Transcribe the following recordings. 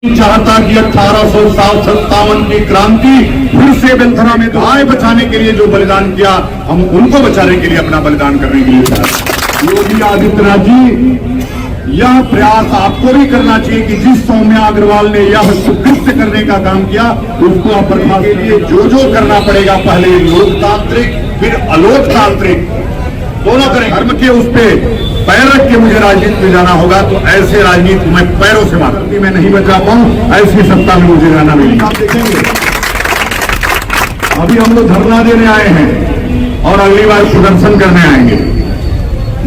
चाहता कि 1857 की क्रांति फिर से बेलथरा में गाय बचाने के लिए जो बलिदान किया, हम उनको बचाने के लिए अपना बलिदान करने के लिए तैयार। योगी आदित्यनाथ जी, यह प्रयास आपको भी करना चाहिए कि जिस सौम्या अग्रवाल ने यह सुकृत्य करने का काम किया, उसको अपने के लिए जो करना पड़ेगा, पहले लोकतांत्रिक फिर अलोकतांत्रिक दोनों करें। धर्म के उस पे पैर रख के मुझे राजनीति में जाना होगा, तो ऐसे राजनीति मैं पैरों से मारती मैं नहीं बचा पाऊं, ऐसी सत्ता में मुझे जाना मिलेगी। आप देखेंगे अभी हम लोग धरना देने आए हैं और अगली बार प्रदर्शन करने आएंगे।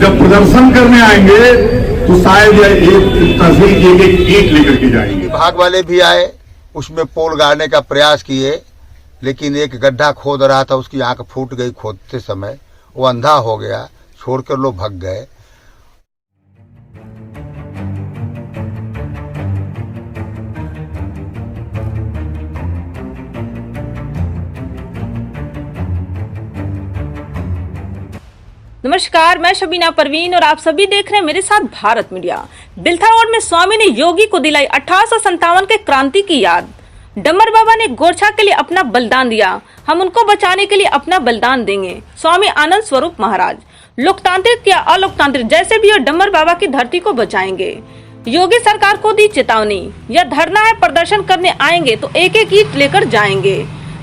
जब प्रदर्शन करने आएंगे तो शायद एक तहसील की एक ईंट लेकर के जाएंगे। विभाग वाले भी आए, उसमें पोल गाड़ने का प्रयास किए, लेकिन एक गड्ढा खोद रहा था, उसकी आंख फूट गई खोदते समय, वो अंधा हो गया, छोड़कर लोग भाग गए। नमस्कार, मैं शबीना परवीन और आप सभी देख रहे हैं मेरे साथ भारत मीडिया। बिलथा रोड में स्वामी ने योगी को दिलाई 1857 के क्रांति की याद। डम्बर बाबा ने गोरछा के लिए अपना बलिदान दिया, हम उनको बचाने के लिए अपना बलिदान देंगे। स्वामी आनंद स्वरूप महाराज लोकतांत्रिक या अलोकतांत्रिक जैसे भी हो, डम्बर बाबा की धरती को बचाएंगे। योगी सरकार को दी चेतावनी, या धरना है प्रदर्शन करने आएंगे तो एक एक ईंट लेकर जाएंगे।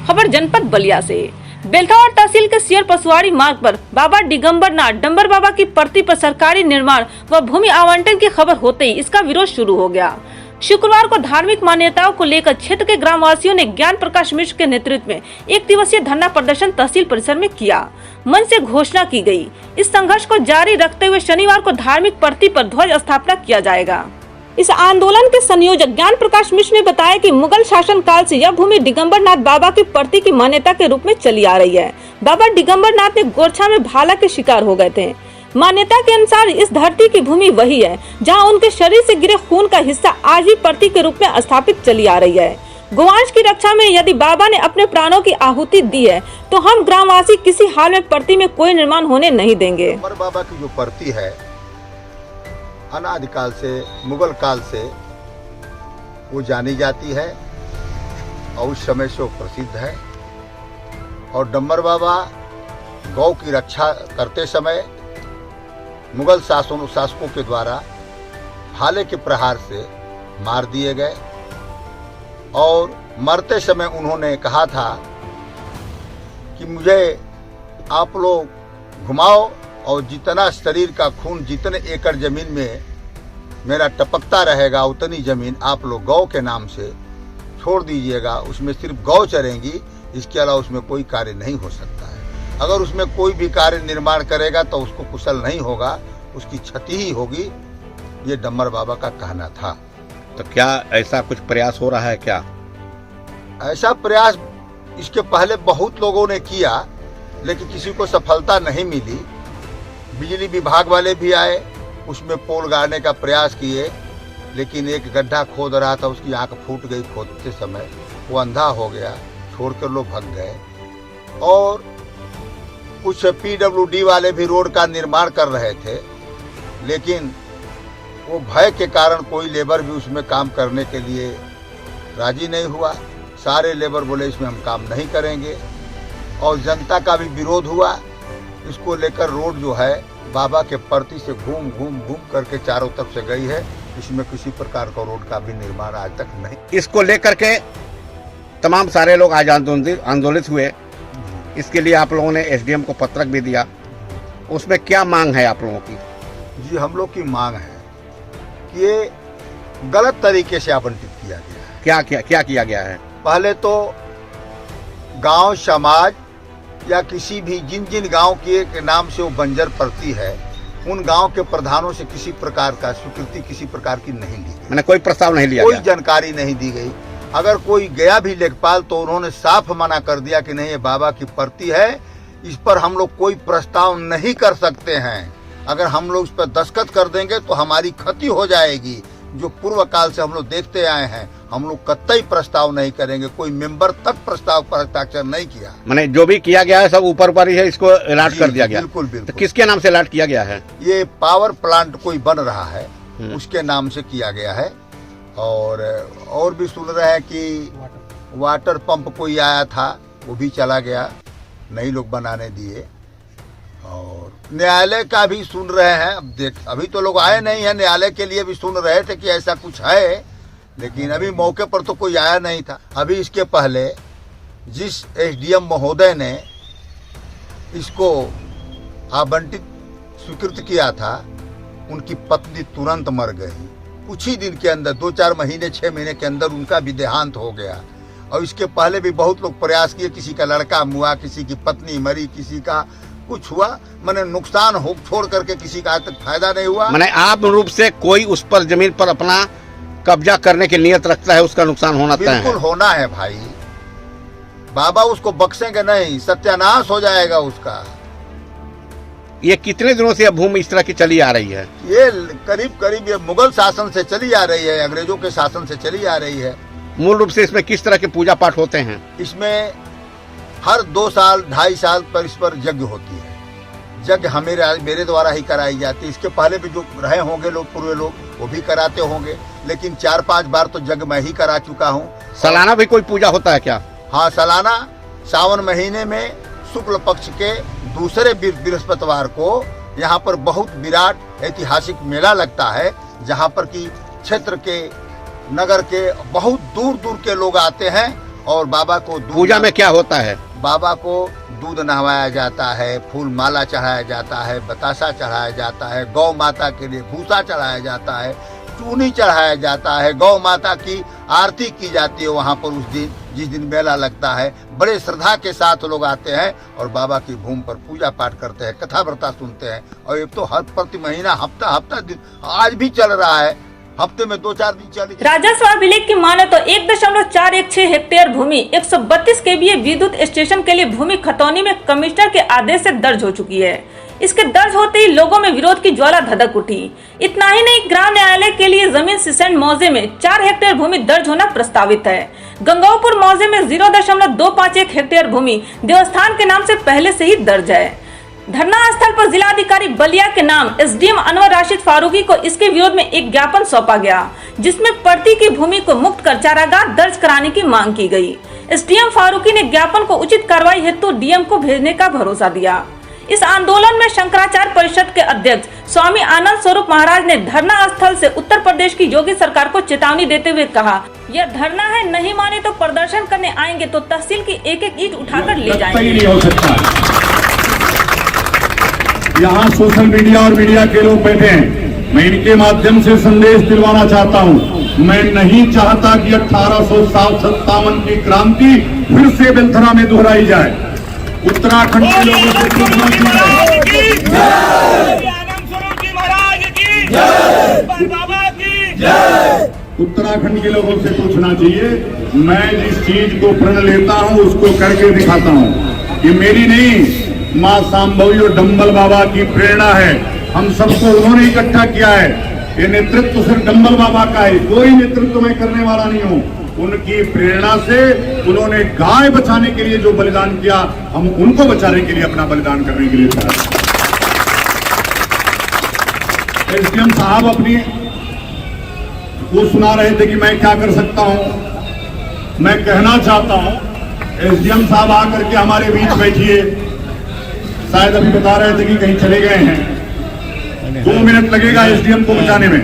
खबर जनपद बलिया से। बेलथावर तहसील के सियर पसवाड़ी मार्ग पर बाबा दिगंबर नाथ डम्बर बाबा की प्रति पर सरकारी निर्माण व भूमि आवंटन की खबर होते ही इसका विरोध शुरू हो गया। शुक्रवार को धार्मिक मान्यताओं को लेकर क्षेत्र के ग्रामवासियों ने ज्ञान प्रकाश मिश्र के नेतृत्व में एक दिवसीय धरना प्रदर्शन तहसील परिसर में किया। मन से घोषणा की गई, इस संघर्ष को जारी रखते हुए शनिवार को धार्मिक प्रति पर ध्वज स्थापना किया जाएगा। इस आंदोलन के संयोजक ज्ञान प्रकाश मिश्र ने बताया कि मुगल शासन काल से यह भूमि दिगंबर नाथ बाबा की प्रति की मान्यता के रूप में चली आ रही है। बाबा दिगंबर नाथ ने गोरछा में भाला के शिकार हो गए थे। मान्यता के अनुसार इस धरती की भूमि वही है जहां उनके शरीर से गिरे खून का हिस्सा आज भी प्रति के रूप में स्थापित चली आ रही है। गोवंश की रक्षा में यदि बाबा ने अपने प्राणों की आहुति दी है तो हम ग्रामवासी किसी हाल में प्रति में कोई निर्माण होने नहीं देंगे। बाबा की जो प्रति है अनादिकाल से, मुगल काल से वो जानी जाती है और उस समय से वो प्रसिद्ध है। और डम्बर बाबा गौ की रक्षा करते समय मुगल शासकों के द्वारा भाले के प्रहार से मार दिए गए और मरते समय उन्होंने कहा था कि मुझे आप लोग घुमाओ और जितना शरीर का खून जितने एकड़ जमीन में मेरा टपकता रहेगा उतनी जमीन आप लोग गौ के नाम से छोड़ दीजिएगा, उसमें सिर्फ गौ चरेंगी, इसके अलावा उसमें कोई कार्य नहीं हो सकता है। अगर उसमें कोई भी कार्य निर्माण करेगा तो उसको कुशल नहीं होगा, उसकी क्षति ही होगी, ये डम्बर बाबा का कहना था। तो क्या ऐसा कुछ प्रयास हो रहा है? क्या ऐसा प्रयास इसके पहले बहुत लोगों ने किया, लेकिन किसी को सफलता नहीं मिली। बिजली विभाग वाले भी आए, उसमें पोल गाड़ने का प्रयास किए, लेकिन एक गड्ढा खोद रहा था, उसकी आंख फूट गई खोदते समय, वो अंधा हो गया, छोड़कर लोग भाग गए। और कुछ PWD वाले भी रोड का निर्माण कर रहे थे, लेकिन वो भय के कारण कोई लेबर भी उसमें काम करने के लिए राजी नहीं हुआ। सारे लेबर बोले इसमें हम काम नहीं करेंगे और जनता का भी विरोध हुआ। इसको लेकर रोड जो है बाबा के प्रति से घूम करके चारों तरफ से गई है। इसमें किसी प्रकार का रोड का भी निर्माण आज तक नहीं। इसको लेकर के तमाम सारे लोग आज आंदोलित हुए। इसके लिए आप लोगों ने SDM को पत्रक भी दिया, उसमें क्या मांग है आप लोगों की? जी, हम लोग की मांग है कि ये गलत तरीके से आवंटित किया गया है। क्या किया गया है? पहले तो गांव समाज या किसी भी जिन गांव के नाम से वो बंजर प्रति है, उन गांव के प्रधानों से किसी प्रकार का स्वीकृति किसी प्रकार की नहीं ली गई। मैंने कोई प्रस्ताव नहीं लिया, कोई जानकारी नहीं दी गई। अगर कोई गया भी लेखपाल तो उन्होंने साफ मना कर दिया कि नहीं, ये बाबा की प्रति है, इस पर हम लोग कोई प्रस्ताव नहीं कर सकते हैं। अगर हम लोग इस पर दस्तखत कर देंगे तो हमारी क्षति हो जाएगी। जो पूर्व काल से हम लोग देखते आए हैं, हम लोग कतई प्रस्ताव नहीं करेंगे। कोई मेंबर तक प्रस्ताव पर हस्ताक्षर नहीं किया। मैंने जो भी किया गया है सब ऊपर ही है, इसको अलॉट कर दिया गया। बिल्कुल। तो किसके नाम से अलॉट किया गया है? ये पावर प्लांट कोई बन रहा है, उसके नाम से किया गया है। और भी सुन रहे हैं कि वाटर पंप कोई आया था, वो भी चला गया, नहीं लोग बनाने दिए। और न्यायालय का भी सुन रहे हैं। अब अभी तो लोग आए नहीं हैं, न्यायालय के लिए भी सुन रहे थे कि ऐसा कुछ है, लेकिन अभी मौके पर तो कोई आया नहीं था। अभी इसके पहले जिस एसडीएम महोदय ने इसको आवंटित स्वीकृत किया था, उनकी पत्नी तुरंत मर गई। कुछ ही दिन के अंदर, 2-4 महीने 6 महीने के अंदर उनका भी देहांत हो गया। और इसके पहले भी बहुत लोग प्रयास किए, किसी का लड़का हुआ, किसी की पत्नी मरी, किसी का कुछ हुआ, मैंने नुकसान हो छोड़ करके किसी का आज तक फायदा नहीं हुआ। मैंने आप रूप से कोई उस पर जमीन पर अपना कब्जा करने की नियत रखता है, उसका नुकसान होना तय है। बिल्कुल होना है भाई, बाबा उसको बख्शेंगे नहीं, सत्यानाश हो जाएगा उसका। ये कितने दिनों से यह भूमि इस तरह की चली आ रही है? ये करीब ये मुगल शासन से चली आ रही है, अंग्रेजों के शासन से चली आ रही है। मूल रूप से इसमें किस तरह के पूजा पाठ होते हैं? इसमें हर 2 साल 2.5 साल पर इस पर यज्ञ होती है। यज्ञ मेरे द्वारा ही कराई जाती है। इसके पहले भी जो रहे होंगे लोग, पूर्व लोग, वो भी कराते होंगे, लेकिन 4-5 बार तो यज्ञ मैं ही करा चुका हूँ। सालाना भी कोई पूजा होता है क्या? हाँ, सालाना सावन महीने में शुक्ल पक्ष के दूसरे बृहस्पतिवार को यहाँ पर बहुत विराट ऐतिहासिक मेला लगता है, जहाँ पर कि क्षेत्र के, नगर के बहुत दूर दूर के लोग आते हैं। और बाबा को पूजा में क्या होता है? बाबा को दूध नहवाया जाता है, फूल माला चढ़ाया जाता है, बतासा चढ़ाया जाता है, गौ माता के लिए भूसा चढ़ाया जाता है, चूनी चढ़ाया जाता है, गौ माता की आरती की जाती है वहाँ पर। उस दिन जिस दिन मेला लगता है, बड़े श्रद्धा के साथ लोग आते हैं और बाबा की भूमि पर पूजा पाठ करते हैं, कथा वार्ता सुनते हैं। और ये तो हर प्रति महीना, हफ्ता दिन, आज भी चल रहा है, हफ्ते में 2-4 दिन चली। राजस्व अभिलेख की माने तो 1.416 हेक्टेयर भूमि 132 केवीए विद्युत स्टेशन के लिए भूमि खतौनी में कमिश्नर के आदेश से दर्ज हो चुकी है। इसके दर्ज होते ही लोगों में विरोध की ज्वाला धधक उठी। इतना ही नहीं, ग्राम न्यायालय के लिए जमीन सिसेंट मौजे में 4 हेक्टेयर भूमि दर्ज होना प्रस्तावित है। गंगापुर मौजे में 0.251 हेक्टेयर भूमि देवस्थान के नाम से पहले से ही दर्ज है। धरना स्थल पर जिलाधिकारी बलिया के नाम एसडीएम अनवर राशिद फारूकी को इसके विरोध में एक ज्ञापन सौंपा गया, जिसमें पड़ती की भूमि को मुक्त कर चारागाह दर्ज कराने की मांग की गई। एसडीएम फारूकी ने ज्ञापन को उचित कार्रवाई हेतु डीएम को भेजने का भरोसा दिया। इस आंदोलन में शंकराचार्य परिषद के अध्यक्ष स्वामी आनंद स्वरूप महाराज ने धरना स्थल से उत्तर प्रदेश की योगी सरकार को चेतावनी देते हुए कहा, यह धरना है, नहीं माने तो प्रदर्शन करने आएंगे तो तहसील की एक ईंट उठाकर ले जाएंगे। यहाँ सोशल मीडिया और मीडिया के लोग बैठे हैं, मैं इनके माध्यम से संदेश दिलवाना चाहता हूँ। मैं नहीं चाहता कि 1857 की क्रांति फिर से बेलथरा में दोहराई जाए। उत्तराखंड के लोगों से पूछना चाहिए, उत्तराखंड के लोगों से पूछना चाहिए, मैं जिस चीज को प्रण लेता हूँ उसको करके दिखाता हूँ। ये मेरी नहीं, माँ सांभवी और डंबल बाबा की प्रेरणा है। हम सबको उन्होंने इकट्ठा किया है। ये नेतृत्व सिर्फ डंबल बाबा का है, कोई नेतृत्व मैं करने वाला नहीं हूँ। उनकी प्रेरणा से उन्होंने गाय बचाने के लिए जो बलिदान किया, हम उनको बचाने के लिए अपना बलिदान करने के लिए तैयार। एसडीएम साहब अपनी वो सुना रहे थे कि मैं क्या कर सकता हूं। मैं कहना चाहता हूं, एसडीएम साहब आकर के हमारे बीच बैठिए। शायद अभी बता रहे थे कि कहीं चले गए हैं। 2 मिनट लगेगा एसडीएम को बचाने में,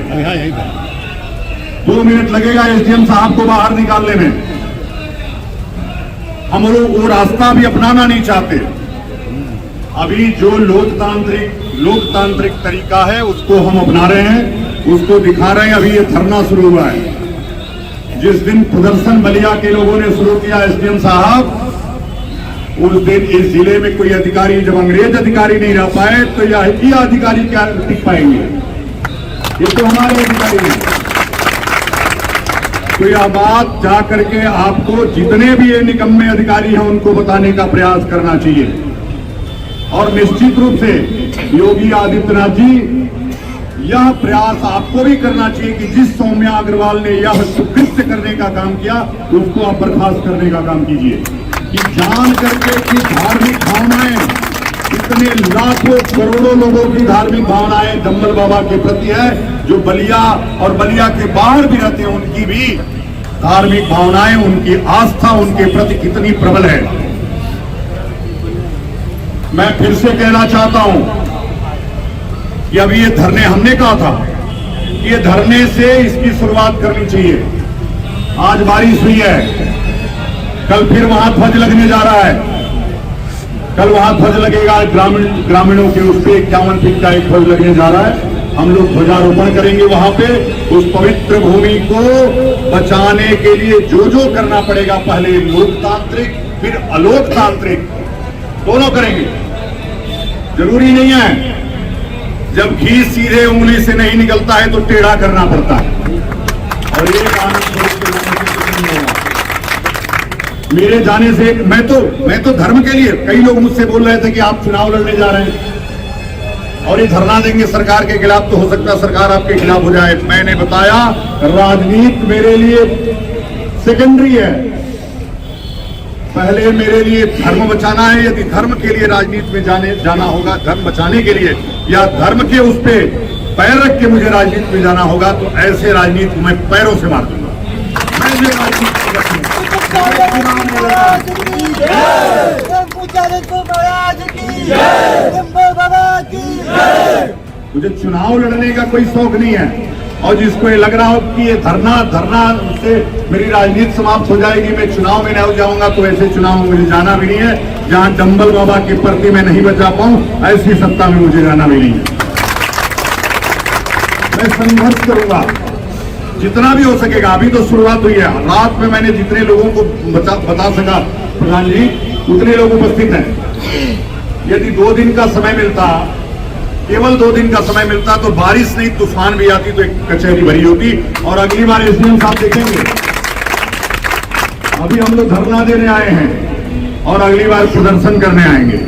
2 मिनट लगेगा एसडीएम साहब को बाहर निकालने में। हम लोग वो रास्ता भी अपनाना नहीं चाहते। अभी जो लोकतांत्रिक तरीका है उसको हम अपना रहे हैं, उसको दिखा रहे हैं। अभी ये धरना शुरू हुआ है। जिस दिन प्रदर्शन बलिया के लोगों ने शुरू किया एसडीएम साहब, उस दिन इस जिले में कोई अधिकारी, जब अंग्रेज अधिकारी नहीं रह पाए तो यह अधिकारी क्या टिक पाएंगे? ये तो हमारे अधिकारी हैं। तो यह बात जा करके आपको जितने भी ये निकम्मे अधिकारी हैं उनको बताने का प्रयास करना चाहिए। और निश्चित रूप से योगी आदित्यनाथ जी, यह प्रयास आपको भी करना चाहिए कि जिस सौम्या अग्रवाल ने यह सुकृत्य करने का काम किया उसको आप बर्खास्त करने का काम कीजिए। कि जान करके कि धार्मिक भावनाएं, इतने लाखों करोड़ों लोगों की धार्मिक भावनाएं डंबल बाबा के प्रति है, जो बलिया और बलिया के बाहर भी रहते हैं, उनकी भी धार्मिक भावनाएं, उनकी आस्था उनके प्रति कितनी प्रबल है। मैं फिर से कहना चाहता हूं कि अभी ये धरने, हमने कहा था कि ये धरने से इसकी शुरुआत करनी चाहिए। आज बारिश हुई है, कल फिर वहां ध्वज लगने जा रहा है, कल वहां ध्वज लगेगा, ग्रामीणों के उस पे 51 फीट का एक ध्वज लगने जा रहा है। हम लोग ध्वजारोपण करेंगे वहां पे। उस पवित्र भूमि को बचाने के लिए जो जो करना पड़ेगा, पहले लोकतांत्रिक फिर अलोकतांत्रिक दोनों करेंगे। जरूरी नहीं है, जब घी सीधे उंगली से नहीं निकलता है तो टेढ़ा करना पड़ता है। और ये मेरे जाने से मैं तो धर्म के लिए, कई लोग मुझसे बोल रहे थे कि आप चुनाव लड़ने जा रहे हैं और ये धरना देंगे सरकार के खिलाफ, तो हो सकता है सरकार आपके खिलाफ हो जाए। मैंने बताया राजनीति मेरे लिए सेकेंडरी है, पहले मेरे लिए धर्म बचाना है। यदि धर्म के लिए राजनीति में जाना होगा, धर्म बचाने के लिए, या धर्म के उस पे पैर रख के मुझे राजनीति में जाना होगा, तो ऐसे राजनीति मैं पैरों से मार दूंगा। मैं राजनीति मुझे चुनाव लड़ने का कोई शौक नहीं है। और जिसको ये लग रहा हो कि ये धरना से मेरी राजनीति समाप्त हो जाएगी, मैं चुनाव में नहीं जाऊंगा, तो ऐसे चुनाव में मुझे जाना भी नहीं है। जहां डंबल बाबा के प्रति मैं नहीं बचा पाऊं, ऐसी सत्ता में मुझे जाना भी नहीं है। मैं संघर्ष करूंगा जितना भी हो सकेगा। अभी तो शुरुआत हुई है। रात में मैंने जितने लोगों को बता सका प्रधान जी, उतने लोग उपस्थित हैं। यदि 2 दिन का समय मिलता, केवल 2 दिन का समय मिलता, तो बारिश नहीं तूफान भी आती तो एक कचहरी भरी होती। और अगली बार एसडीएम साहब देखेंगे, अभी हम लोग धरना देने आए हैं और अगली बार प्रदर्शन करने आएंगे।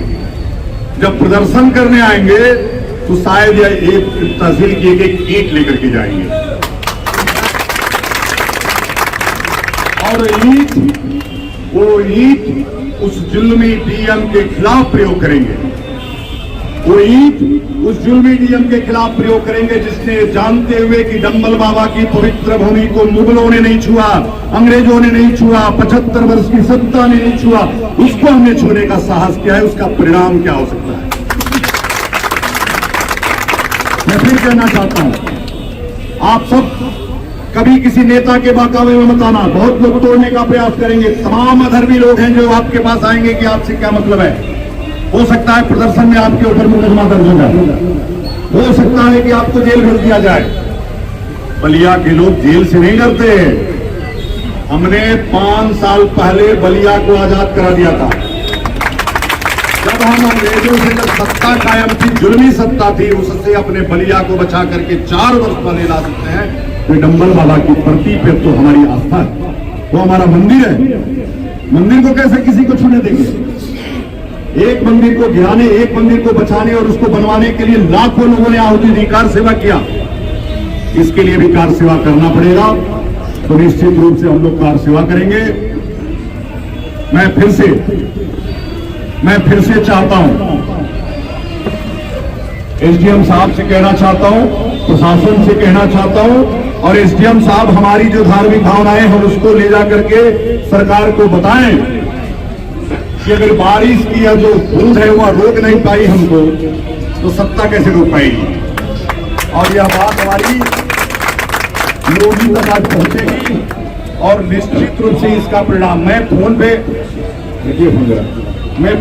जब प्रदर्शन करने आएंगे तो शायद एक तहसील की एक ईंट लेकर के जाएंगे, और वो ईंट उस जुल्मी डीएम के खिलाफ प्रयोग करेंगे। वो ईंट उस जुल्मी डीएम के खिलाफ प्रयोग करेंगे जिसने जानते हुए कि डंबल बाबा की पवित्र भूमि को मुगलों ने नहीं छुआ, अंग्रेजों ने नहीं छुआ, 75 वर्ष की सत्ता ने नहीं छुआ, उसको हमने छूने का साहस किया है। उसका परिणाम क्या हो सकता है? मैं फिर कहना चाहता हूं, आप सब कभी किसी नेता के बहकावे में मत आना। बहुत लोग तोड़ने का प्रयास करेंगे। तमाम अधर्मी लोग हैं जो आपके पास आएंगे कि आपसे क्या मतलब है। हो सकता है प्रदर्शन में आपके ऊपर मुकदमा दर्ज हो जाए, हो सकता है कि आपको जेल भेज दिया जाए। बलिया के लोग जेल से नहीं डरते। हमने 5 साल पहले बलिया को आजाद करा दिया था। जब हम अंग्रेजों से जब सत्ता कायम थी, जुल्मी सत्ता थी, उससे अपने बलिया को बचा करके 4 वर्ष पहले ला सकते हैं। तो डंबल बाबा की प्रति पे तो हमारी आस्था है, वो हमारा मंदिर है। मंदिर को कैसे किसी को छूने देंगे? एक मंदिर को गिराने, एक मंदिर को बचाने और उसको बनवाने के लिए लाखों लोगों ने आहुति दी, कार सेवा किया। इसके लिए भी कार सेवा करना पड़ेगा, तो निश्चित रूप से हम लोग कार सेवा करेंगे। मैं फिर से चाहता हूं, एसडीएम साहब से कहना चाहता हूं, प्रशासन से कहना चाहता हूं, और एसडीएम साहब हमारी जो धार्मिक भावनाएं हैं उसको ले जा करके सरकार को बताएं कि अगर बारिश की या जो बूंद है वह रोक नहीं पाई हमको, तो सत्ता कैसे रोक पाएगी। और यह बात हमारी योगी तक आज पहुंचेगी और निश्चित रूप से इसका परिणाम। मैं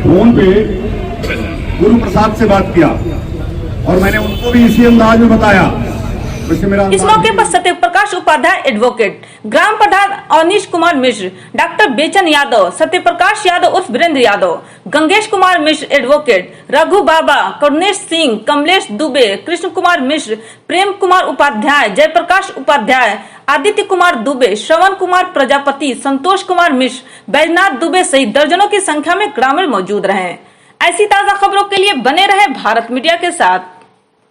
फोन पे गुरु प्रसाद से बात किया और मैंने उनको भी इसी अंदाज में बताया। इस मौके पर सत्य प्रकाश उपाध्याय एडवोकेट, ग्राम प्रधान अवनीश कुमार मिश्र, डॉक्टर बेचन यादव, सत्य प्रकाश यादव उर्फ वीरेंद्र यादव, गंगेश कुमार मिश्र एडवोकेट, रघु बाबा, करुणेश सिंह, कमलेश दुबे, कृष्ण कुमार मिश्र, प्रेम कुमार उपाध्याय, जयप्रकाश उपाध्याय, आदित्य कुमार दुबे, श्रवण कुमार प्रजापति, संतोष कुमार मिश्र, बैजनाथ दुबे सहित दर्जनों की संख्या में ग्रामीण मौजूद रहे। ऐसी ताजा खबरों के लिए बने रहे भारत मीडिया के साथ।